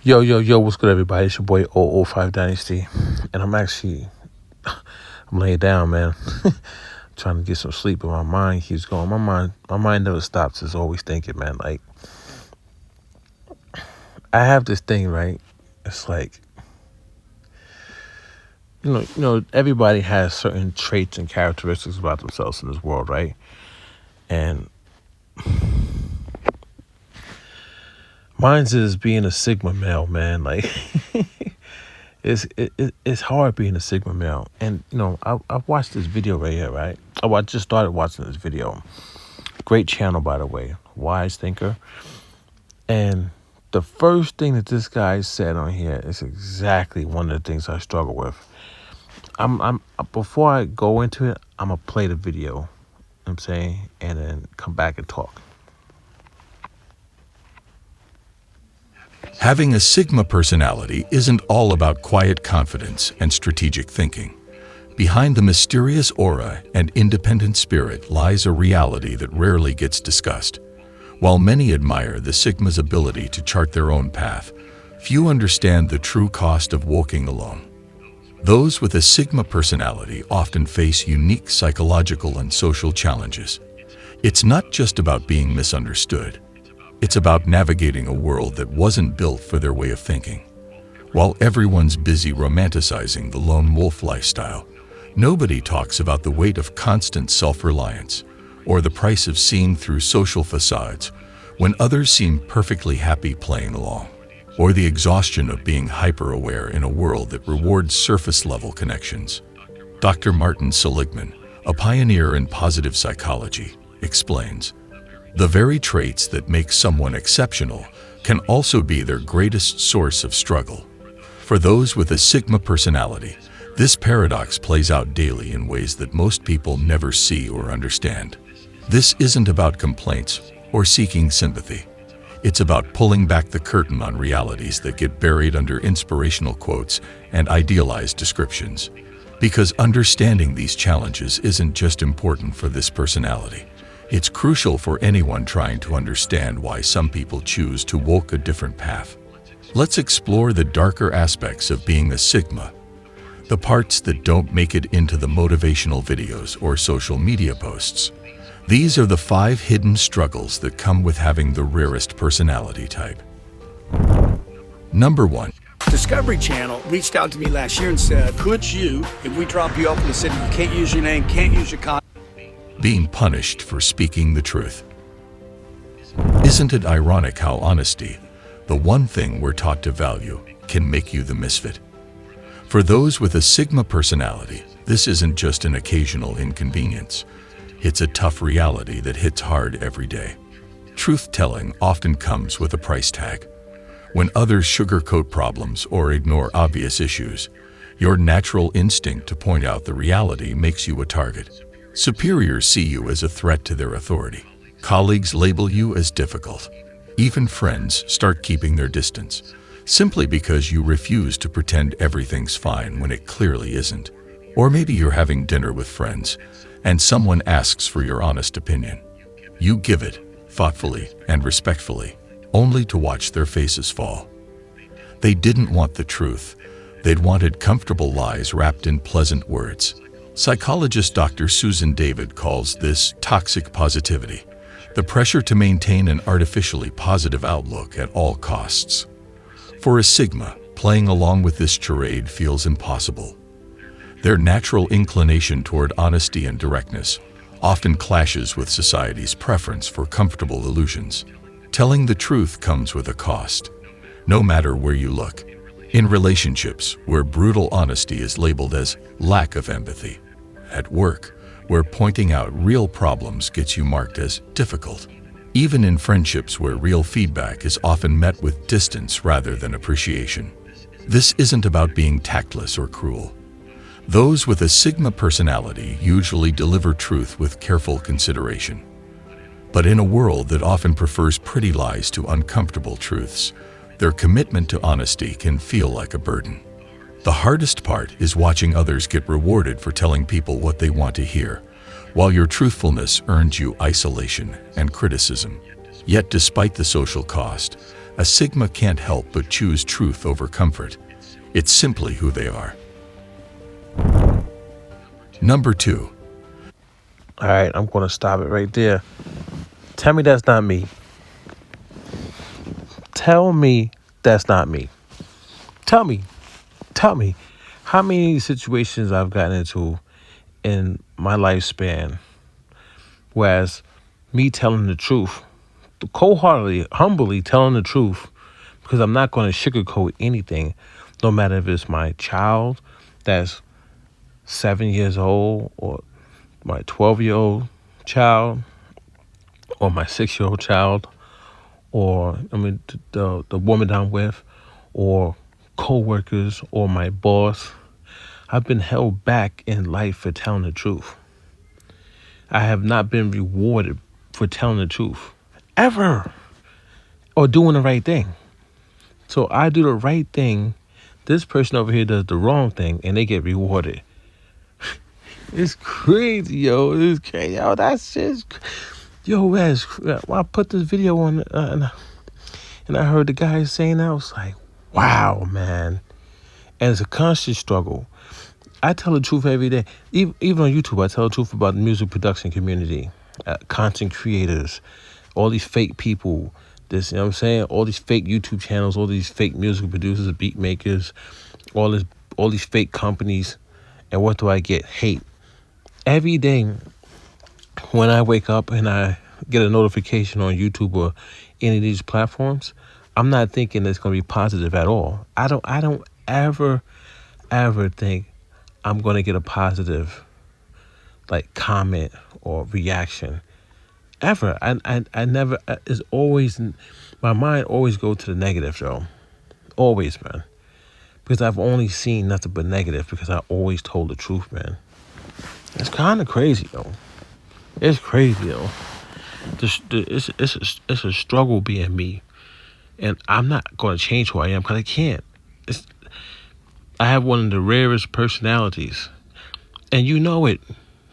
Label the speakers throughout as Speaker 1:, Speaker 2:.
Speaker 1: Yo, what's good, everybody? It's your boy 005 Dynasty, and I'm laying down, man. Trying to get some sleep, but my mind keeps going. My mind never stops. It's always thinking, man. Like, I have this thing, right? It's like, everybody has certain traits and characteristics about themselves in this world, right? And mine's is being a Sigma male, man. Like, it's hard being a Sigma male. And, I've watched this video right here, right? I just started watching this video. Great channel, by the way. Wise Thinker. And the first thing that this guy said on here is exactly one of the things I struggle with. Before I go into it, I'm going to play the video, you know what I'm saying, and then come back and talk.
Speaker 2: Having a Sigma personality isn't all about quiet confidence and strategic thinking. Behind the mysterious aura and independent spirit lies a reality that rarely gets discussed. While many admire the Sigma's ability to chart their own path, few understand the true cost of walking alone. Those with a Sigma personality often face unique psychological and social challenges. It's not just about being misunderstood. It's about navigating a world that wasn't built for their way of thinking. While everyone's busy romanticizing the lone wolf lifestyle, nobody talks about the weight of constant self-reliance or the price of seeing through social facades when others seem perfectly happy playing along, or the exhaustion of being hyper-aware in a world that rewards surface-level connections. Dr. Martin Seligman, a pioneer in positive psychology, explains, the very traits that make someone exceptional can also be their greatest source of struggle. For those with a Sigma personality, this paradox plays out daily in ways that most people never see or understand. This isn't about complaints or seeking sympathy. It's about pulling back the curtain on realities that get buried under inspirational quotes and idealized descriptions. Because understanding these challenges isn't just important for this personality. It's crucial for anyone trying to understand why some people choose to walk a different path. Let's explore the darker aspects of being a Sigma, the parts that don't make it into the motivational videos or social media posts. These are the 5 hidden struggles that come with having the rarest personality type. Number 1.
Speaker 3: Discovery Channel reached out to me last year and said, could you, if we drop you off in the city, you can't use your name, can't use your contact.
Speaker 2: Being punished for speaking the truth. Isn't it ironic how honesty, the one thing we're taught to value, can make you the misfit? For those with a Sigma personality, this isn't just an occasional inconvenience. It's a tough reality that hits hard every day. Truth-telling often comes with a price tag. When others sugarcoat problems or ignore obvious issues, your natural instinct to point out the reality makes you a target. Superiors see you as a threat to their authority. Colleagues label you as difficult. Even friends start keeping their distance, simply because you refuse to pretend everything's fine when it clearly isn't. Or maybe you're having dinner with friends, and someone asks for your honest opinion. You give it, thoughtfully and respectfully, only to watch their faces fall. They didn't want the truth. They'd wanted comfortable lies wrapped in pleasant words. Psychologist Dr. Susan David calls this toxic positivity, the pressure to maintain an artificially positive outlook at all costs. For a Sigma, playing along with this charade feels impossible. Their natural inclination toward honesty and directness often clashes with society's preference for comfortable illusions. Telling the truth comes with a cost, no matter where you look. In relationships, where brutal honesty is labeled as lack of empathy. At work, where pointing out real problems gets you marked as difficult. Even in friendships where real feedback is often met with distance rather than appreciation. This isn't about being tactless or cruel. Those with a Sigma personality usually deliver truth with careful consideration. But in a world that often prefers pretty lies to uncomfortable truths, their commitment to honesty can feel like a burden. The hardest part is watching others get rewarded for telling people what they want to hear, while your truthfulness earns you isolation and criticism. Yet despite the social cost, A Sigma can't help but choose truth over comfort. It's simply who they are. Number 2.
Speaker 1: All right, I'm going to stop it right there. Tell me that's not me. Tell me that's not me. Tell me how many situations I've gotten into in my lifespan, whereas me telling the truth, cold-heartedly, humbly telling the truth, because I'm not going to sugarcoat anything, no matter if it's my child that's 7 years old, or my 12-year-old child, or my 6-year-old child, or the woman that I'm with, or co-workers, or my boss. I've been held back in life for telling the truth. I have not been rewarded for telling the truth, ever, or doing the right thing. So I do the right thing. This person over here does the wrong thing, and they get rewarded. It's crazy, yo. It's crazy, yo. That's just, yo, Wes. When I put this video on, and I heard the guy saying that, I was like, wow, man. And it's a constant struggle. I tell the truth every day. Even on YouTube, I tell the truth about the music production community, content creators, all these fake people. This, you know what I'm saying? All these fake YouTube channels, all these fake music producers, beat makers, all these fake companies. And what do I get? Hate. Every day when I wake up and I get a notification on YouTube or any of these platforms, I'm not thinking it's going to be positive at all. I don't ever think I'm going to get a positive like comment or reaction. Ever. I never, it's always, my mind always goes to the negative, Joe. Always, man. Because I've only seen nothing but negative, because I always told the truth, man. It's kind of crazy, though. It's crazy, though. It's a struggle being me. And I'm not going to change who I am, because I can't. I have one of the rarest personalities. And you know it.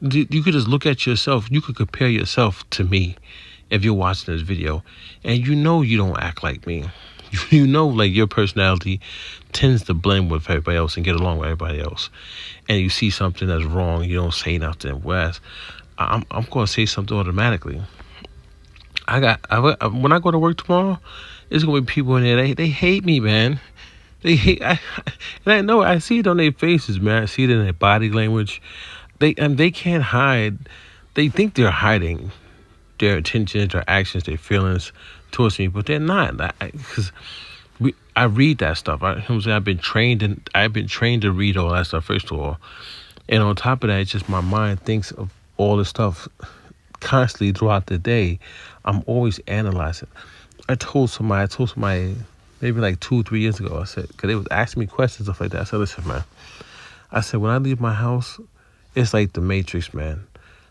Speaker 1: You could just look at yourself. You could compare yourself to me if you're watching this video. And you know you don't act like me. You know, like, your personality tends to blend with everybody else and get along with everybody else. And you see something that's wrong, you don't say nothing. Whereas I'm going to say something automatically. When I go to work tomorrow, there's going to be people in there, they hate me, man. They hate, and I know, I see it on their faces, man. I see it in their body language. They can't hide. They think they're hiding their intentions, their actions, their feelings towards me, but they're not. Because I read that stuff. I've been trained to read all that stuff, first of all, and on top of that, it's just my mind thinks of all this stuff constantly throughout the day. I'm always analyzing. I told somebody maybe like 2-3 years ago. I said, because they was asking me questions, stuff like that. I said, listen, man. I said, when I leave my house, it's like the Matrix, man.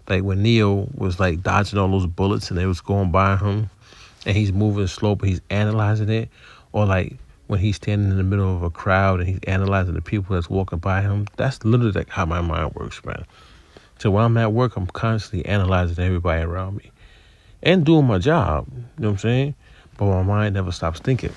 Speaker 1: Like when Neo was like dodging all those bullets and they was going by him and he's moving slow, but he's analyzing it. Or like when he's standing in the middle of a crowd and he's analyzing the people that's walking by him. That's literally like how my mind works, man. So when I'm at work, I'm constantly analyzing everybody around me and doing my job. You know what I'm saying? But my mind never stops thinking.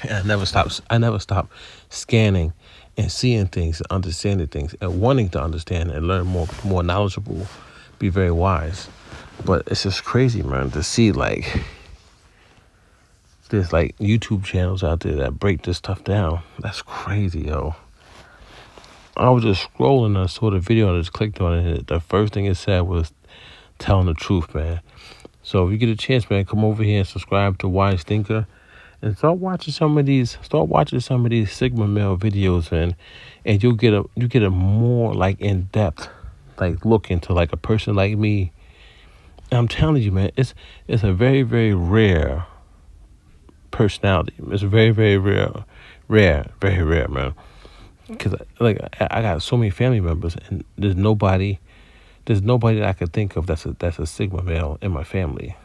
Speaker 1: And I never stop scanning and seeing things, and understanding things, and wanting to understand and learn more knowledgeable, be very wise. But it's just crazy, man, to see like there's like YouTube channels out there that break this stuff down. That's crazy, yo. I was just scrolling and I saw the video and I just clicked on it. The first thing it said was telling the truth, man. So if you get a chance, man, come over here and subscribe to Wise Thinker. And start watching some of these Sigma male videos, and you'll get a more like in depth like look into like a person like me. And I'm telling you, man, it's a very, very rare personality. It's very, very rare, very rare, man. Because like I got so many family members, and there's nobody that I could think of that's a Sigma male in my family,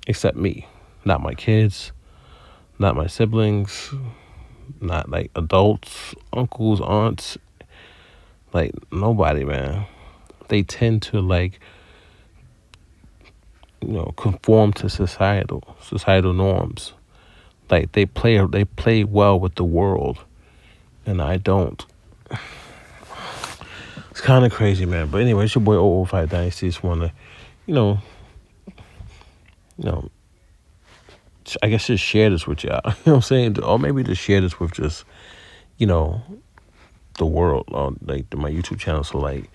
Speaker 1: except me. Not my kids. Not my siblings, not like adults, uncles, aunts, like nobody, man. They tend to like conform to societal norms. Like they play well with the world, and I don't. It's kind of crazy, man. But anyway, it's your boy 005 Dynasty. Just want to, you know, you know, I guess just share this with y'all. You know what I'm saying? Or maybe just share this with just, the world on like my YouTube channel. So like,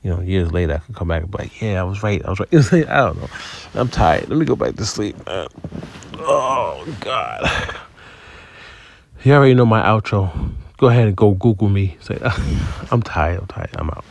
Speaker 1: years later I can come back and be like, yeah, I was right. It's like, I don't know. I'm tired. Let me go back to sleep, man. Oh God. You already know my outro. Go ahead and go Google me. Say, I'm tired. I'm out.